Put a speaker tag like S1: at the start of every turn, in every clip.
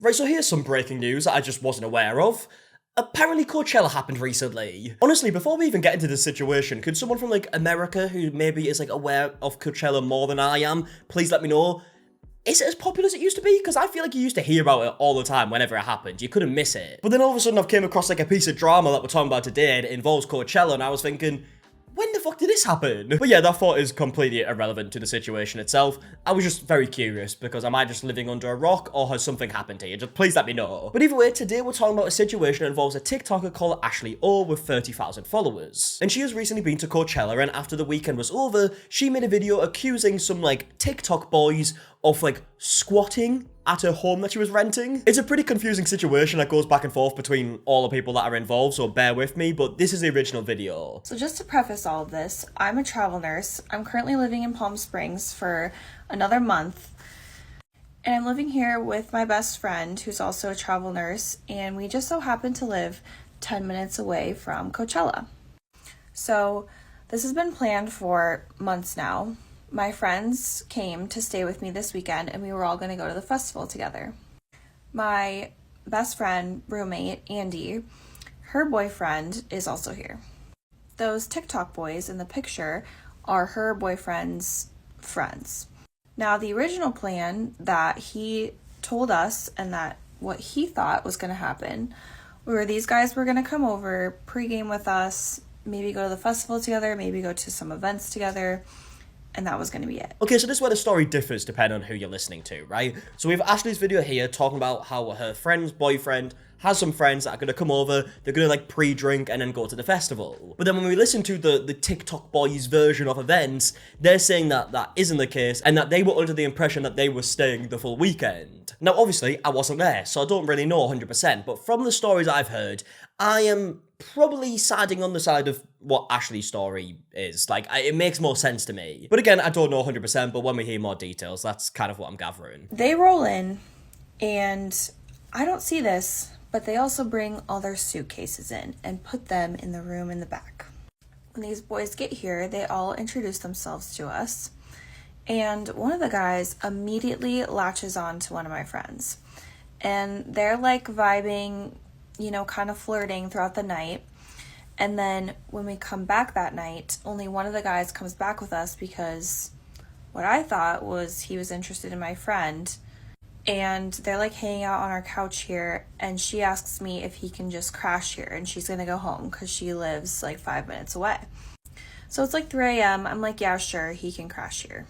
S1: Right, so here's some breaking news that I just wasn't aware of. Apparently Coachella happened recently. Honestly, before we even get into this situation, could someone from, like, America who maybe is, like, aware of Coachella more than I am, please let me know? Is it as popular as it used to be? Because I feel like you used to hear about it all the time whenever it happened. You couldn't miss it. But then all of a sudden I've came across, like, a piece of drama that we're talking about today and it involves Coachella, and I was thinking, when the fuck did this happen? But yeah, that thought is completely irrelevant to the situation itself. I was just very curious, because am I just living under a rock, or has something happened here? Just please let me know. But either way, today we're talking about a situation that involves a TikToker called Ashley O with 30,000 followers. And she has recently been to Coachella, and after the weekend was over, she made a video accusing some, like, TikTok boys of, like, squatting at her home that she was renting. It's a pretty confusing situation that goes back and forth between all the people that are involved, so bear with me, but this is the original video.
S2: So just to preface all of this, I'm a travel nurse. I'm currently living in Palm Springs for another month, and I'm living here with my best friend who's also a travel nurse, and we just so happen to live 10 minutes away from Coachella. So this has been planned for months now. My friends came to stay with me this weekend, and we were all going to go to the festival together. My best friend, roommate, Andy, her boyfriend is also here. Those TikTok boys in the picture are her boyfriend's friends. Now, the original plan that he told us and that what he thought was going to happen were these guys were going to come over, pregame with us, maybe go to the festival together, maybe go to some events together, and that was going to be it.
S1: Okay, so this is where the story differs depending on who you're listening to, right? So we have Ashley's video here talking about how her friend's boyfriend has some friends that are going to come over, they're going to, like, pre-drink and then go to the festival. But then when we listen to the TikTok boys version of events, they're saying that that isn't the case and that they were under the impression that they were staying the full weekend. Now, obviously, I wasn't there, so I don't really know 100%, but from the stories I've heard, I am probably siding on the side of what Ashley's story is. Like, it makes more sense to me. But again, I don't know 100%, but when we hear more details, that's kind of what I'm gathering.
S2: They roll in, and I don't see this, but they also bring all their suitcases in and put them in the room in the back. When these boys get here, they all introduce themselves to us, and one of the guys immediately latches on to one of my friends. And they're, like, vibing, you know, kind of flirting throughout the night. And then when we come back that night, only one of the guys comes back with us because what I thought was he was interested in my friend. And they're, like, hanging out on our couch here, and she asks me if he can just crash here, and she's gonna go home because she lives, like, 5 minutes away. So it's like 3 a.m. I'm like, yeah, sure, he can crash here.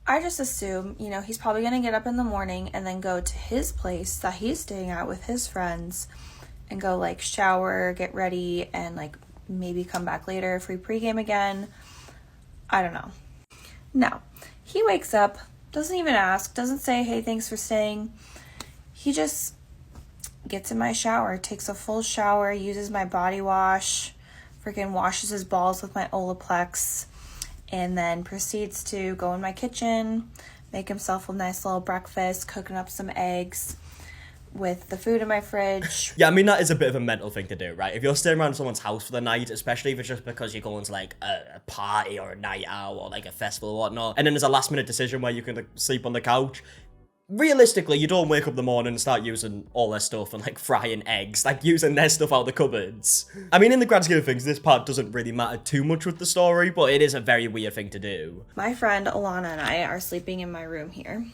S2: I just assume, you know, he's probably gonna get up in the morning and then go to his place that he's staying at with his friends and go, like, shower, get ready, and, like, maybe come back later if we pregame again. I don't know. No. He wakes up, doesn't even ask, doesn't say, hey, thanks for staying. He just gets in my shower, takes a full shower, uses my body wash, freaking washes his balls with my Olaplex, and then proceeds to go in my kitchen, make himself a nice little breakfast, cooking up some eggs with the food in my fridge.
S1: Yeah, I mean, that is a bit of a mental thing to do, right? If you're staying around someone's house for the night, especially if it's just because you're going to, like, a party or a night out or, like, a festival or whatnot, and then there's a last-minute decision where you can, like, sleep on the couch, realistically, you don't wake up in the morning and start using all their stuff and, like, frying eggs, like, using their stuff out of the cupboards. I mean, in the grand scheme of things, this part doesn't really matter too much with the story, but it is a very weird thing to do.
S2: My friend Alana and I are sleeping in my room here,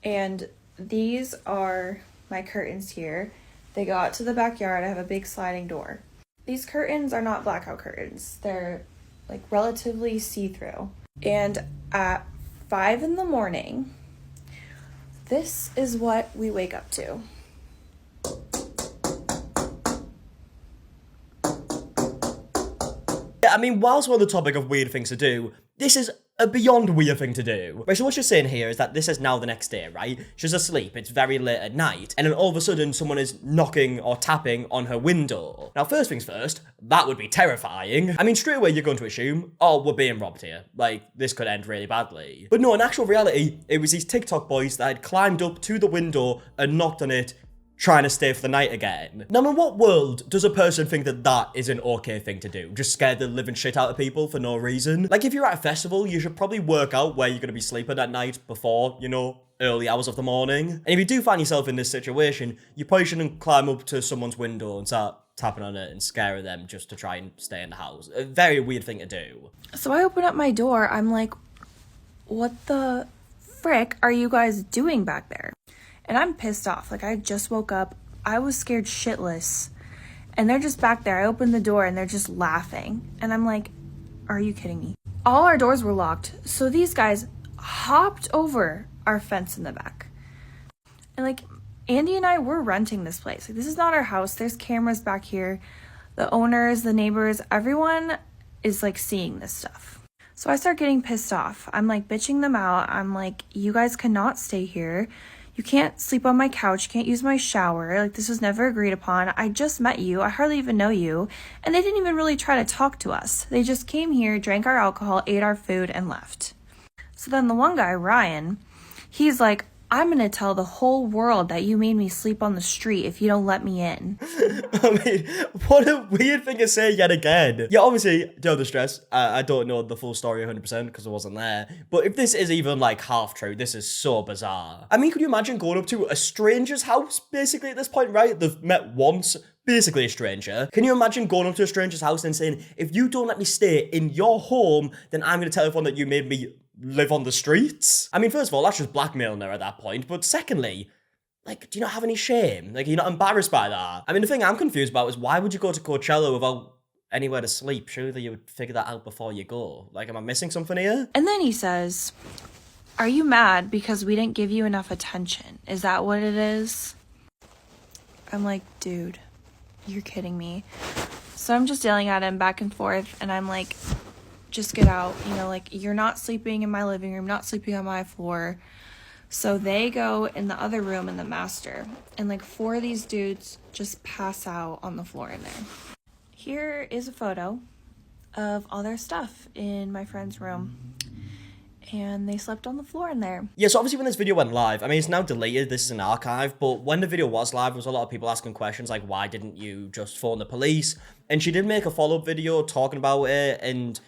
S2: and these are my curtains here. They go out to the backyard. I have a big sliding door. These curtains are not blackout curtains. They're, like, relatively see-through. And at 5 in the morning, this is what we wake up to.
S1: Yeah, I mean, whilst we're on the topic of weird things to do, this is a beyond weird thing to do. Right, so what she's saying here is that this is now the next day, right? She's asleep, it's very late at night, and then all of a sudden someone is knocking or tapping on her window. Now, first things first, that would be terrifying. I mean, straight away you're going to assume, oh, we're being robbed here. Like, this could end really badly. But no, in actual reality, it was these TikTok boys that had climbed up to the window and knocked on it trying to stay for the night again. Now, in what world does a person think that that is an okay thing to do? Just scare the living shit out of people for no reason? Like, if you're at a festival, you should probably work out where you're going to be sleeping at night before, you know, early hours of the morning. And if you do find yourself in this situation, you probably shouldn't climb up to someone's window and start tapping on it and scaring them just to try and stay in the house. A very weird thing to do.
S2: So I open up my door. I'm like, what the frick are you guys doing back there? And I'm pissed off. Like, I just woke up. I was scared shitless. And they're just back there. I opened the door and they're just laughing. And I'm like, are you kidding me? All our doors were locked. So these guys hopped over our fence in the back. And like, Andy and I were renting this place. Like, this is not our house. There's cameras back here. The owners, the neighbors, everyone is like seeing this stuff. So I start getting pissed off. I'm like bitching them out. I'm like, you guys cannot stay here. You can't sleep on my couch. You can't use my shower. Like, this was never agreed upon. I just met you. I hardly even know you. And they didn't even really try to talk to us. They just came here, drank our alcohol, ate our food, and left. So then the one guy, Ryan, he's like, I'm going to tell the whole world that you made me sleep on the street if you don't let me in.
S1: I mean, what a weird thing to say yet again. Yeah, obviously, don't distress. I don't know the full story 100% because I wasn't there. But if this is even like half true, this is so bizarre. I mean, could you imagine going up to a stranger's house, basically, at this point, right? They've met once. Basically a stranger. Can you imagine going up to a stranger's house and saying, if you don't let me stay in your home, then I'm going to tell everyone that you made me live on the streets? I mean, first of all, that's just blackmailing her at that point. But secondly, like, do you not have any shame? Like, you're not embarrassed by that? I mean, the thing I'm confused about is why would you go to Coachella without anywhere to sleep? Surely you would figure that out before you go. Like, am I missing something here?
S2: And then he says, are you mad because we didn't give you enough attention? Is that what it is? I'm like, dude, you're kidding me. So I'm just yelling at him back and forth, and I'm like, just get out. You know, like, you're not sleeping in my living room, not sleeping on my floor. So they go in the other room in the master, and like 4 of these dudes just pass out on the floor in there. Here is a photo of all their stuff in my friend's room. And they slept on the floor in there.
S1: Yeah, so obviously when this video went live, I mean, it's now deleted, this is an archive, but when the video was live, there was a lot of people asking questions like, why didn't you just phone the police? And she did make a follow-up video talking about it, and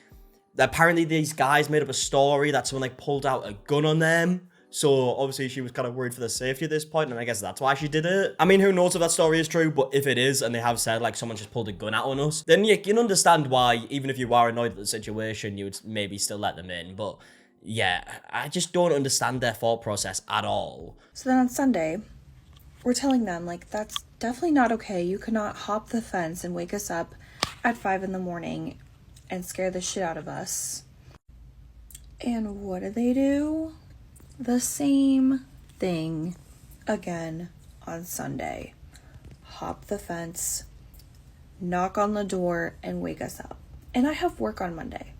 S1: apparently these guys made up a story that someone like pulled out a gun on them. So obviously she was kind of worried for their safety at this point, and I guess that's why she did it. I mean, who knows if that story is true, but if it is, and they have said like someone just pulled a gun out on us, then you can understand why, even if you are annoyed at the situation, you would maybe still let them in. But yeah, I just don't understand their thought process at all.
S2: So then on Sunday, we're telling them, like, that's definitely not okay. You cannot hop the fence and wake us up at 5 a.m. and scare the shit out of us. And what do? The same thing again on Sunday. Hop the fence, knock on the door, and wake us up. And I have work on Monday.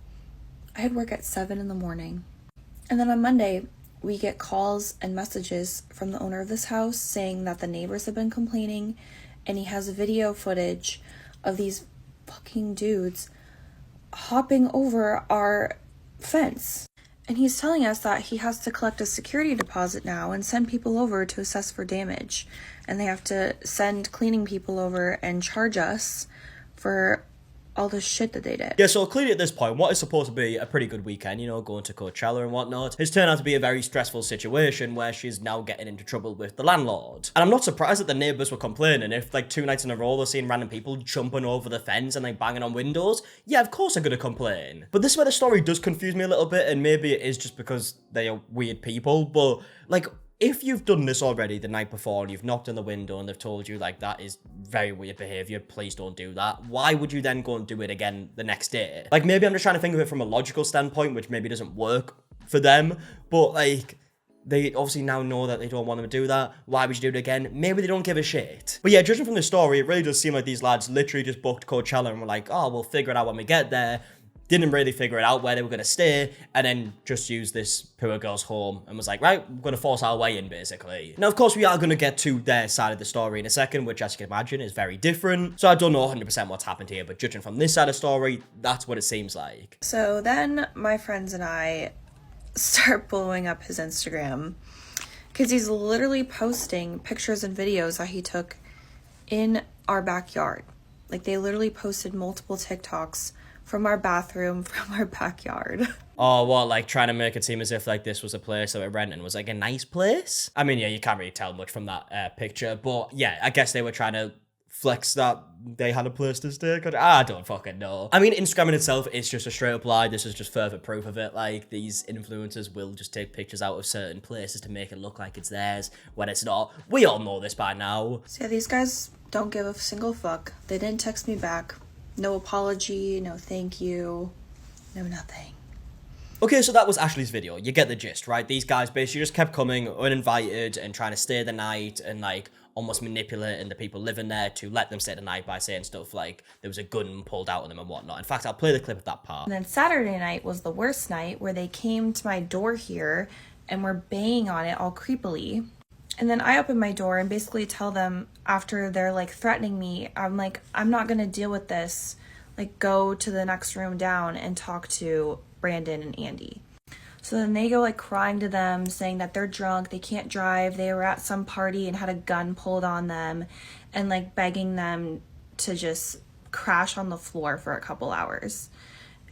S2: I had work at 7 a.m. And then on Monday, we get calls and messages from the owner of this house saying that the neighbors have been complaining, and he has video footage of these fucking dudes hopping over our fence. And he's telling us that he has to collect a security deposit now and send people over to assess for damage. And they have to send cleaning people over and charge us for all the shit that they did.
S1: Yeah, so clearly at this point, what is supposed to be a pretty good weekend, you know, going to Coachella and whatnot, has turned out to be a very stressful situation where she's now getting into trouble with the landlord. And I'm not surprised that the neighbors were complaining. If like 2 nights in a row they're seeing random people jumping over the fence and like banging on windows, yeah, of course they're gonna complain. But this is where the story does confuse me a little bit, and maybe it is just because they are weird people, but like, if you've done this already the night before and you've knocked on the window and they've told you like that is very weird behavior, please don't do that, why would you then go and do it again the next day? Like, maybe I'm just trying to think of it from a logical standpoint, which maybe doesn't work for them, but like, they obviously now know that they don't want them to do that. Why would you do it again? Maybe they don't give a shit. But yeah, judging from the story, it really does seem like these lads literally just booked Coachella and were like, oh, we'll figure it out when we get there. Didn't really figure it out where they were going to stay, and then just used this poor girl's home and was like, right, we're going to force our way in, basically. Now, of course, we are going to get to their side of the story in a second, which, as you can imagine, is very different. So I don't know 100% what's happened here, but judging from this side of the story, that's what it seems like.
S2: So then my friends and I start blowing up his Instagram, Because he's literally posting pictures and videos that he took in our backyard. Like, they literally posted multiple TikToks from our bathroom, from our backyard.
S1: Oh, what, like trying to make it seem as if like this was a place that we're renting was like a nice place? I mean, yeah, you can't really tell much from that picture, but yeah, I guess they were trying to flex that they had a place to stay. I don't fucking know. I mean, Instagram in itself is just a straight up lie. This is just further proof of it. Like, these influencers will just take pictures out of certain places to make it look like it's theirs when it's not. We all know this by now.
S2: So yeah, these guys don't give a single fuck. They didn't text me back. No apology, no thank you, no nothing.
S1: Okay, so that was Ashley's video. You get the gist, right? These guys basically just kept coming uninvited and trying to stay the night and like almost manipulating the people living there to let them stay the night by saying stuff like there was a gun pulled out on them and whatnot. In fact, I'll play the clip of that part.
S2: And then Saturday night was the worst night, where they came to my door here and were banging on it all creepily. And then I open my door and basically tell them, after they're like threatening me, I'm like, I'm not gonna deal with this. Like, go to the next room down and talk to Brandon and Andy. So then they go like crying to them, saying that they're drunk, they can't drive, they were at some party and had a gun pulled on them, and like begging them to just crash on the floor for a couple hours.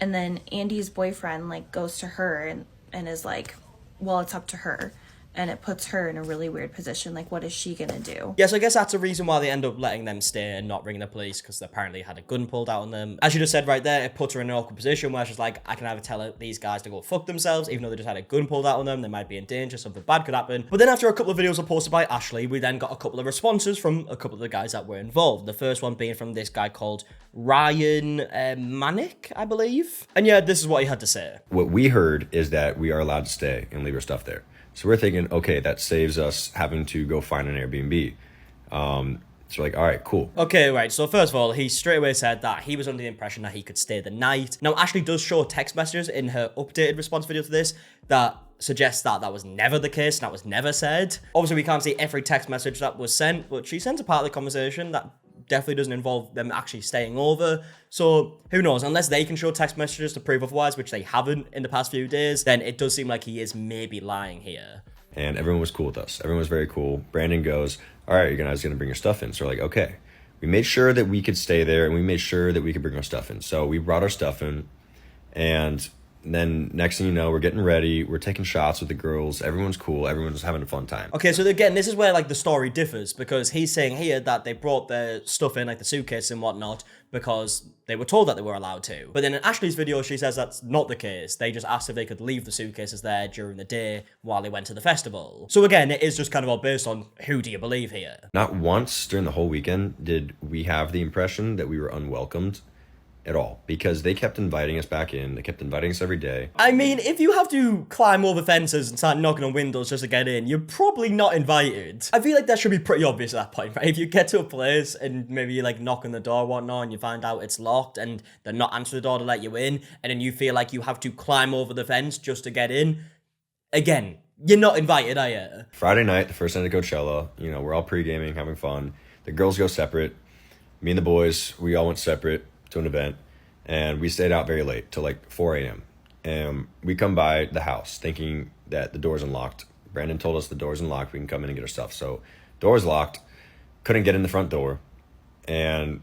S2: And then Andy's boyfriend like goes to her and is like, well, it's up to her. And it puts her in a really weird position. Like, what is she gonna do?
S1: Yes, I guess that's the reason why they end up letting them stay and not ringing the police, because they apparently had a gun pulled out on them. As you just said right there, it puts her in an awkward position where she's like, I can either tell these guys to go fuck themselves, even though they just had a gun pulled out on them, they might be in danger, something bad could happen. But then after a couple of videos were posted by Ashley, we then got a couple of responses from a couple of the guys that were involved. The first one being from this guy called Rymanick, I believe. And yeah, this is what he had to say.
S3: What we heard is that we are allowed to stay and leave our stuff there. So we're thinking, okay, that saves us having to go find an Airbnb. So we're like, all right, cool.
S1: Okay, right. So first of all, he straight away said that he was under the impression that he could stay the night. Now, Ashley does show text messages in her updated response video to this that suggests that that was never the case, and that was never said. Obviously, we can't see every text message that was sent, but she sends a part of the conversation that definitely doesn't involve them actually staying over. So who knows, unless they can show text messages to prove otherwise, which they haven't in the past few days, then it does seem like he is maybe lying here.
S3: And everyone was cool with us. Everyone was very cool. Brandon goes, all right, you guys gonna bring your stuff in. So we're like, okay. We made sure that we could stay there, and we made sure that we could bring our stuff in. So we brought our stuff in, and then next thing you know, we're getting ready, we're taking shots with the girls, everyone's cool, everyone's having a fun time.
S1: Okay, so again, this is where like the story differs, because he's saying here that they brought their stuff in, like the suitcase and whatnot, because they were told that they were allowed to. But then in Ashley's video, she says that's not the case. They just asked if they could leave the suitcases there during the day while they went to the festival. So again, it is just kind of all based on who do you believe here.
S3: Not once during the whole weekend did we have the impression that we were unwelcomed at all, because they kept inviting us back in. They kept inviting us every day.
S1: I mean, if you have to climb over fences and start knocking on windows just to get in, you're probably not invited. I feel like that should be pretty obvious at that point, right? If you get to a place and maybe you like knock on the door or whatnot and you find out it's locked and they're not answering the door to let you in, and then you feel like you have to climb over the fence just to get in, again, you're not invited, are you?
S3: Friday night, the first night of Coachella, you know, we're all pre-gaming, having fun. The girls go separate. Me and the boys, we all went separate to an event, and we stayed out very late till like 4 a.m. And we come by the house thinking that the door's unlocked. Brandon told us the door's unlocked, we can come in and get our stuff. So door's locked, couldn't get in the front door, and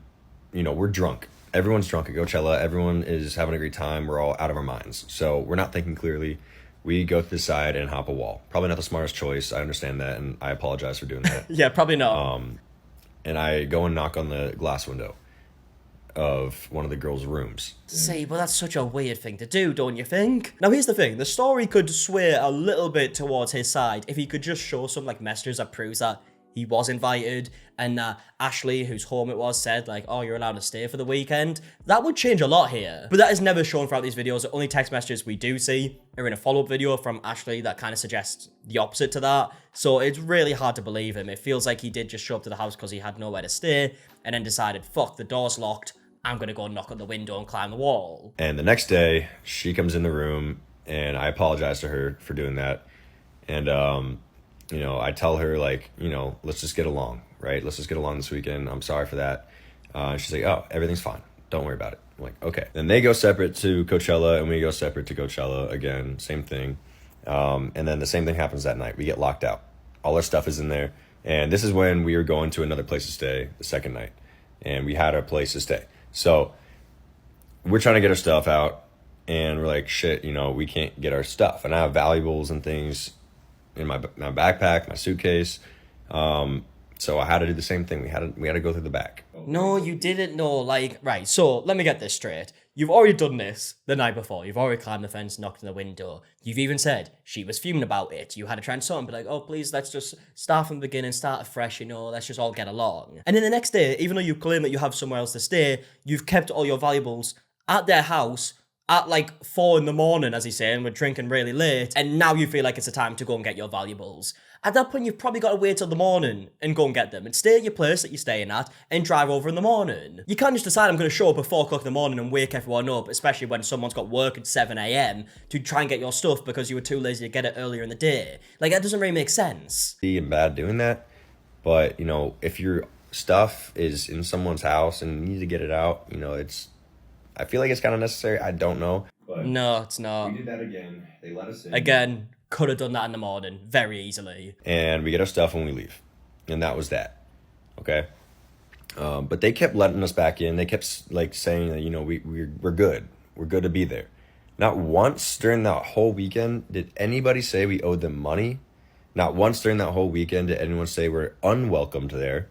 S3: you know, we're drunk. Everyone's drunk at Coachella, everyone is having a great time, we're all out of our minds. So we're not thinking clearly. We go to the side and hop a wall. Probably not the smartest choice, I understand that, and I apologize for doing that.
S1: Yeah, probably not.
S3: And I go and knock on the glass window of one of the girls' rooms.
S1: See, but that's such a weird thing to do, don't you think? Now, here's the thing. The story could sway a little bit towards his side if he could just show some, like, messages that proves that he was invited, and Ashley, whose home it was, said, like, oh, you're allowed to stay for the weekend. That would change a lot here. But that is never shown throughout these videos. The only text messages we do see are in a follow-up video from Ashley that kind of suggests the opposite to that. So it's really hard to believe him. It feels like he did just show up to the house because he had nowhere to stay, and then decided, fuck, the door's locked, I'm gonna go knock on the window and climb the wall.
S3: And the next day, she comes in the room, and I apologize to her for doing that. And, you know, I tell her, like, you know, let's just get along, right? Let's just get along this weekend. I'm sorry for that. She's like, oh, everything's fine. Don't worry about it. I'm like, okay. Then they go separate to Coachella, and we go separate to Coachella again. Same thing. And then the same thing happens that night. We get locked out. All our stuff is in there. And this is when we were going to another place to stay the second night. And we had a place to stay. So we're trying to get our stuff out. And we're like, shit, you know, we can't get our stuff. And I have valuables and things in my backpack, my suitcase. So I had to do the same thing. We had to go through the back.
S1: No, you didn't know. Like, right, so let me get this straight. You've already done this the night before. You've already climbed the fence, knocked on the window. You've even said she was fuming about it. You had to try and sort and be like, oh, please, let's just start from the beginning, start afresh, you know, let's just all get along. And then the next day, even though you claim that you have somewhere else to stay, you've kept all your valuables at their house at like 4 a.m, as he's saying, we're drinking really late, and now you feel like it's a time to go and get your valuables. At that point, you've probably got to wait till the morning and go and get them, and stay at your place that you're staying at, and drive over in the morning. You can't just decide I'm going to show up at 4 o'clock in the morning and wake everyone up, especially when someone's got work at 7 a.m, to try and get your stuff because you were too lazy to get it earlier in the day. Like, that doesn't really make sense.
S3: And bad doing that, but, you know, if your stuff is in someone's house and you need to get it out, you know, I feel like it's kind of necessary. I don't know. But
S1: no, it's not.
S3: We did that again. They let us in.
S1: Again, could have done that in the morning very easily.
S3: And we get our stuff when we leave. And that was that. Okay? But they kept letting us back in. They kept like saying that, you know, we're good. We're good to be there. Not once during that whole weekend did anybody say we owed them money. Not once during that whole weekend did anyone say we're unwelcomed there.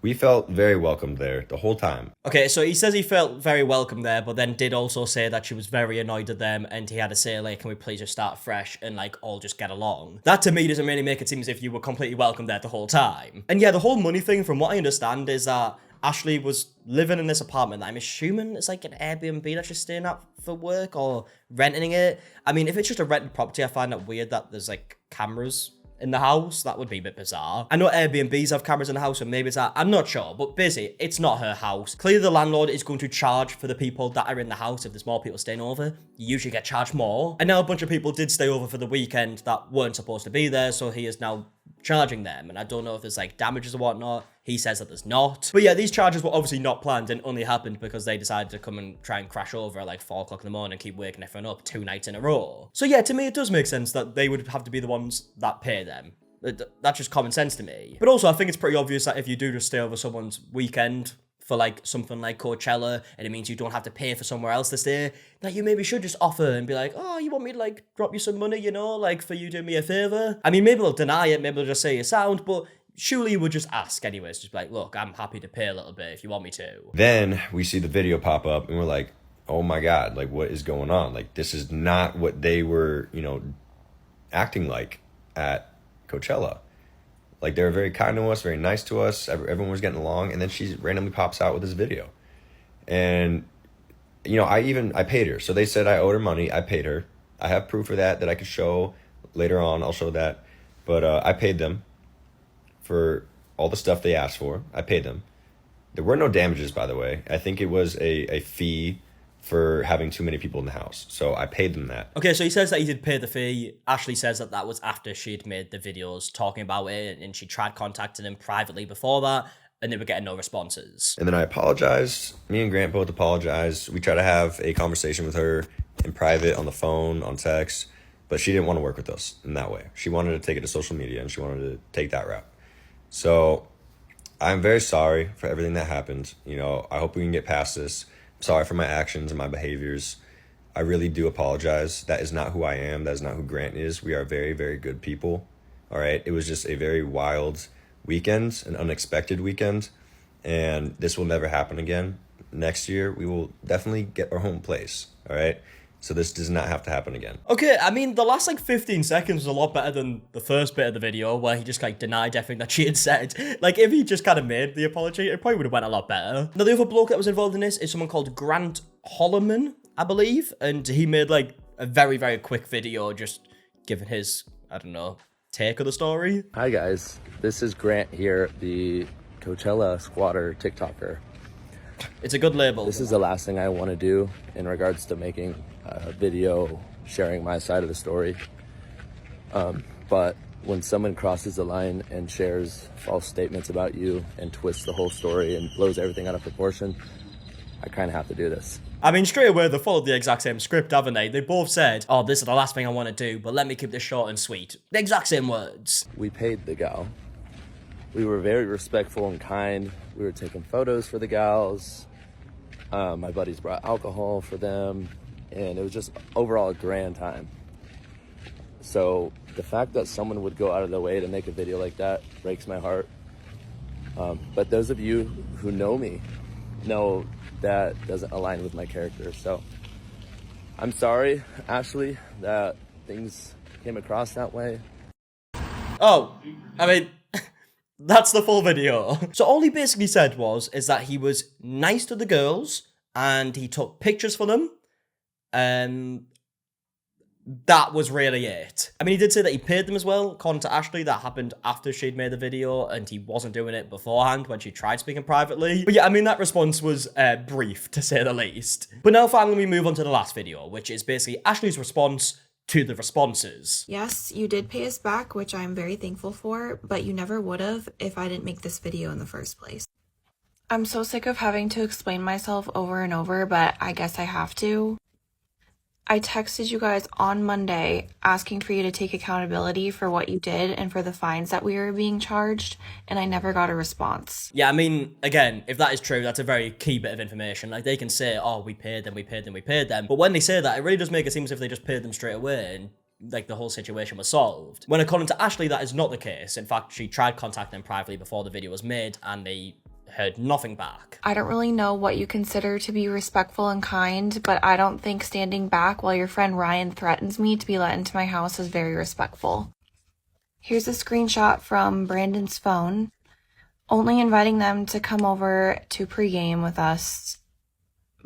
S3: We felt very welcome there the whole time. Okay,
S1: so he says he felt very welcome there, but then did also say that she was very annoyed at them, and he had to say, like, can we please just start fresh and, like, all just get along? That, to me, doesn't really make it seem as if you were completely welcome there the whole time. And yeah, the whole money thing, from what I understand, is that Ashley was living in this apartment that I'm assuming it's like an Airbnb that she's staying at for work, or renting it. I mean, if it's just a rented property, I find it weird that there's, like, cameras in the house. That would be a bit bizarre. I know Airbnbs have cameras in the house, and maybe it's that. I'm not sure, but basically, it's not her house. Clearly, the landlord is going to charge for the people that are in the house. If there's more people staying over, you usually get charged more. And now a bunch of people did stay over for the weekend that weren't supposed to be there, so he is now charging them. And I don't know if there's like damages or whatnot. He says that there's not. But yeah, these charges were obviously not planned and only happened because they decided to come and try and crash over at like 4 o'clock in the morning and keep waking everyone up 2 nights in a row. So yeah, to me, it does make sense that they would have to be the ones that pay them. That's just common sense to me. But also, I think it's pretty obvious that if you do just stay over someone's weekend for like something like Coachella, and it means you don't have to pay for somewhere else to stay, that you maybe should just offer and be like, oh, you want me to like drop you some money, you know, like for you doing me a favor? I mean, maybe they'll deny it, maybe they'll just say you're sound, but surely you would just ask anyways, just be like, look, I'm happy to pay a little bit if you want me to.
S3: Then we see the video pop up and we're like, oh my God, like what is going on? Like this is not what they were, you know, acting like at Coachella. Like they were very kind to us, very nice to us. Everyone was getting along, and then she randomly pops out with this video. And you know, I paid her. So they said I owed her money. I paid her. I have proof of that I could show later on. I'll show that. But I paid them for all the stuff they asked for. I paid them. There were no damages, by the way. I think it was a fee for having too many people in the house. So I paid them that.
S1: Okay, so he says that he did pay the fee. Ashley says that that was after she'd made the videos talking about it, and she tried contacting him privately before that, and they were getting no responses.
S3: And then I apologized. Me and Grant both apologized. We tried to have a conversation with her in private, on the phone, on text, but she didn't want to work with us in that way. She wanted to take it to social media, and she wanted to take that route. So I'm very sorry for everything that happened. You know, I hope we can get past this. Sorry for my actions and my behaviors. I really do apologize. That is not who I am. That is not who Grant is. We are very, very good people. All right. It was just a very wild weekend, an unexpected weekend, and this will never happen again. Next year, we will definitely get our home place. All right. So this does not have to happen again.
S1: Okay, I mean, the last like 15 seconds was a lot better than the first bit of the video where he just like denied everything that she had said. Like if he just kind of made the apology, it probably would have went a lot better. Now the other bloke that was involved in this is someone called grant.holleman, I believe. And he made like a very, very quick video just giving his, I don't know, take of the story.
S4: Hi guys, this is Grant here, the Coachella squatter TikToker.
S1: It's a good label.
S4: This is the last thing I want to do in regards to making a video sharing my side of the story. But when someone crosses the line and shares false statements about you and twists the whole story and blows everything out of proportion, I kind of have to do this.
S1: I mean, straight away, they followed the exact same script, haven't they? They both said, oh, this is the last thing I want to do, but let me keep this short and sweet. The exact same words.
S4: We paid the gal. We were very respectful and kind. We were taking photos for the gals. My buddies brought alcohol for them, and it was just overall a grand time. So the fact that someone would go out of their way to make a video like that breaks my heart. But those of you who know me know that doesn't align with my character. So I'm sorry, Ashley, that things came across that way.
S1: Oh, I mean, that's the full video. So all he basically said is that he was nice to the girls and he took pictures for them. That was really it. I mean, he did say that he paid them as well. According to Ashley, that happened after she'd made the video and he wasn't doing it beforehand when she tried speaking privately. But yeah, I mean, that response was brief, to say the least. But now finally we move on to the last video, which is basically Ashley's response to the responses.
S2: Yes, you did pay us back, which I'm very thankful for, but you never would have if I didn't make this video in the first place. I'm so sick of having to explain myself over and over, but I guess I have to. I texted you guys on Monday asking for you to take accountability for what you did and for the fines that we were being charged, and I never got a response.
S1: Yeah, I mean, again, if that is true, that's a very key bit of information. Like, they can say, oh, we paid them, we paid them, we paid them. But when they say that, it really does make it seem as if they just paid them straight away and like the whole situation was solved. When according to Ashley, that is not the case. In fact, she tried contacting them privately before the video was made and they heard nothing back.
S2: I don't really know what you consider to be respectful and kind, but I don't think standing back while your friend Ryan threatens me to be let into my house is very respectful. Here's a screenshot from Brandon's phone, only inviting them to come over to pregame with us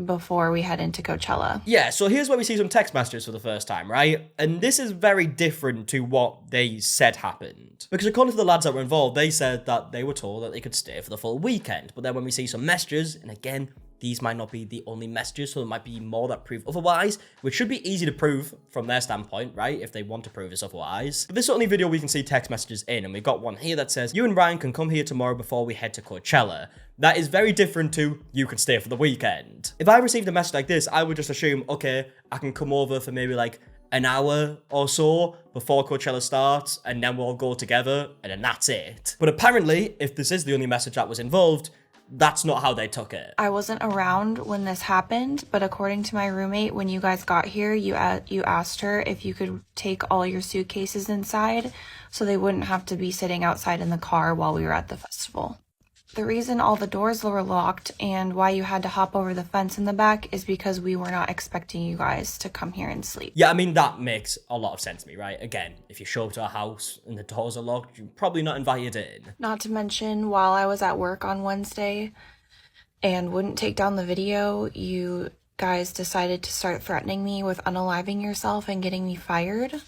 S2: before we head into Coachella.
S1: Yeah, so here's where we see some text messages for the first time, right? And this is very different to what they said happened. Because according to the lads that were involved, they said that they were told that they could stay for the full weekend. But then when we see some messages, and again, these might not be the only messages, so there might be more that prove otherwise, which should be easy to prove from their standpoint, right? If they want to prove this otherwise. But this is the only video we can see text messages in, and we've got one here that says, you and Ryan can come here tomorrow before we head to Coachella. That is very different to, you can stay for the weekend. If I received a message like this, I would just assume, okay, I can come over for maybe like an hour or so before Coachella starts, and then we'll go together, and then that's it. But apparently, if this is the only message that was involved, that's not how they took it.
S2: I wasn't around when this happened, but according to my roommate, when you guys got here, you asked her if you could take all your suitcases inside so they wouldn't have to be sitting outside in the car while we were at the festival. The reason all the doors were locked and why you had to hop over the fence in the back is because we were not expecting you guys to come here and sleep.
S1: Yeah, I mean, that makes a lot of sense to me, right? Again, if you show up to a house and the doors are locked, you're probably not invited in.
S2: Not to mention, while I was at work on Wednesday and wouldn't take down the video, you guys decided to start threatening me with unaliving yourself and getting me fired.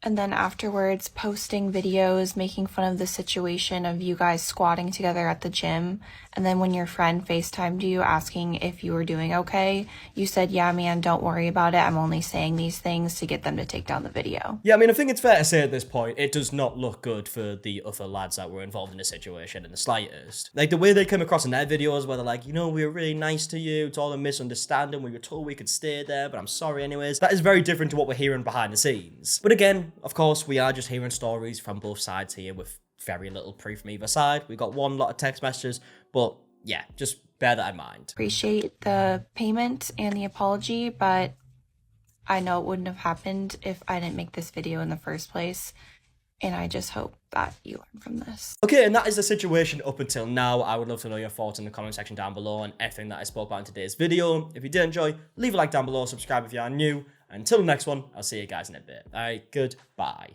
S2: And then afterwards, posting videos, making fun of the situation of you guys squatting together at the gym. And then when your friend FaceTimed you asking if you were doing okay, you said, yeah, man, don't worry about it. I'm only saying these things to get them to take down the video.
S1: Yeah, I mean, I think it's fair to say at this point, it does not look good for the other lads that were involved in the situation in the slightest. Like, the way they come across in their videos where they're like, you know, we were really nice to you, it's all a misunderstanding, we were told we could stay there, but I'm sorry anyways. That is very different to what we're hearing behind the scenes. But again, of course, we are just hearing stories from both sides here with very little proof from either side. We got one lot of text messages, but yeah, just bear that in mind.
S2: Appreciate the payment and the apology, but I know it wouldn't have happened if I didn't make this video in the first place. And I just hope that you learn from this.
S1: Okay, and that is the situation up until now. I would love to know your thoughts in the comment section down below on everything that I spoke about in today's video. If you did enjoy, leave a like down below, subscribe if you are new. Until the next one, I'll see you guys in a bit. Alright, goodbye.